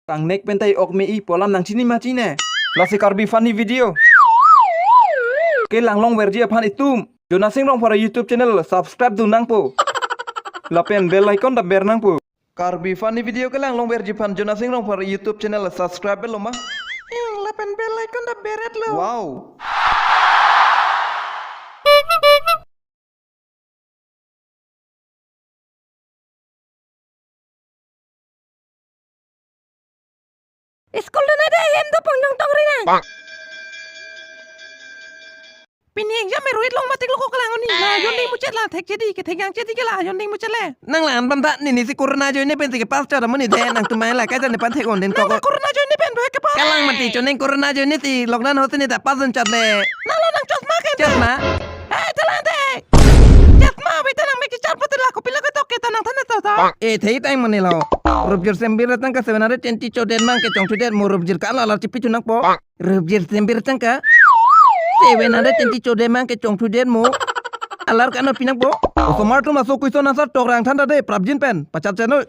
Kang nek pentai ok me I polam nang chini machine. Lasi karbi funny video. Ke lang long verji aphan itum. Jona sing long para YouTube channel subscribe du nang po. Lapen bell icon da ber nang po. Karbi funny video ke lang long verji phan jona sing long para YouTube channel subscribe lo ma. Lapen bell icon da beret lo. Wow. School na ada ayam tu pengyong tong rina. Pini exam meruit long matik lo ko kalangon ni. La yonding mucet la thek jadi ke thek yang jadi ke la yonding mucet le. Nang lan banta ni si corona jo ni pen si ke pas cha mani de nang tumai la ka ni pan thek on den ko Corona jo ni pen dua ke pa. kalang mati cho ning corona jo ni si lockdown hote ni ta pas chat le Nang lo nang chosma ke. chasma Telan de. Chosma beta nang meki char patil la ko pila ko tok ke tanang thana ta. e thei tai mani lo rubjir sembir tang ka 720 cho den mang ke chong tu den mo rubjir ka la chipi chu nak po rubjir sembir tang ka 720 cho den mang ke chong tu den mo alar ka no pinak po smart ma so kuison asar tok rang thanda de prabjin pen pacat chano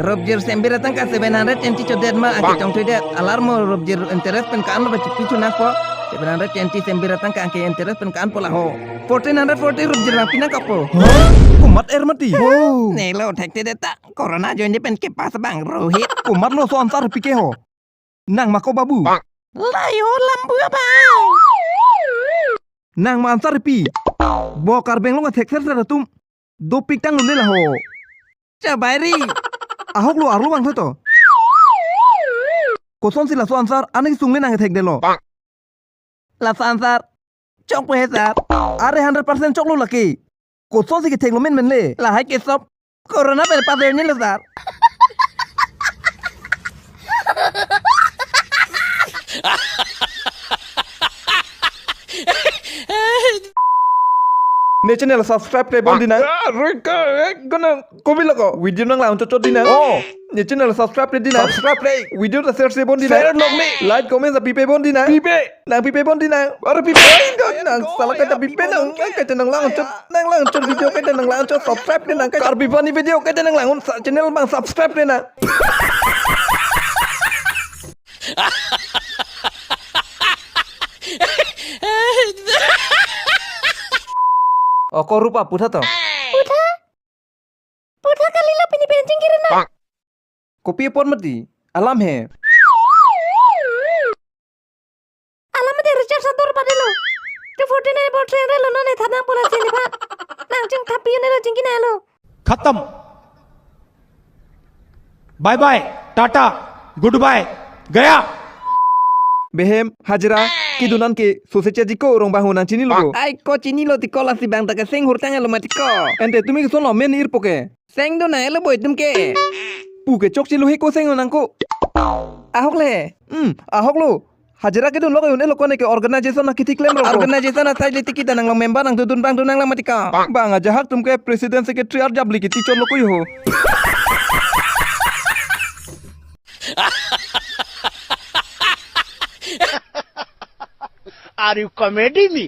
rubjir sembir tang ka 720 cho den mang ke chong tu den alar mo rubjir interest pen ka no ba chipi chu nak po 720 sembir tang ka ke interest pen ka an pola ho 1440 rubjir rang pinak po Kumat air mati. Wow. Nih lo tek tidak tak corona jo ini pen kipas bang rohit Kumat lo so ansar pike ho. Nang mako babu. Layo lambu apa? Nang ma ansar pi. Bo karbeng lo ngatek ser tum. Do pik tang lo le la ho. cabairi Ahok lo arlo bang to. Koson sila so ansar anek sung le nang ngatek de lo. la sansar chok pesar Are 100% chok lo laki. Koson si ke tek lo men le. la hai ke sop corona pen pas ni lo sar Ne channel subscribe ke bon dinang. Gonna kobi lako. Video nang laun chot dinang. Oh. Ne channel subscribe ke dinang. Subscribe ke. Video ta share se bon dinang. Share log me. Like comment sa pipe bon dinang. Pipe. Nang pipe bon dinang. Or pipe. Nang salah ka pipe nang ka nang laun chot. Nang laun chot video ka nang laun chot subscribe ke nang ka. Kar pipe ni video ka nang laun channel bang subscribe ke nang. Oh, kau rupa putha to. Putha kali la pini pencing kira na. Kopi pon mati. Alam hai. Alam de recharge sator pade lo. Tu 49 bot re lo na ne thana pola chini pha. Nang jing thapi ne lo jing kina lo. खत्म bye bye tata goodbye गया Behem hajra kidunan ke sosecha jiko rong bahu nang chini lo. ai ko chini lo ti ko la si bang ta ka seng hurtang lo mati ko Ente tumi ke son lo men ir poke. seng do na lo boy tum ke Pu ke chok chilu he ko seng nang ko. ahok le Ahok lo. Hajra ke dun lo ke lo kone ke organization na kitik lem ro. organization na thai liti kita nang lo member nang tudun bang dunang la mati ko Bang aja hak tum ke president secretary ar jabli ki tichon lo koi ho. Are you comedy me?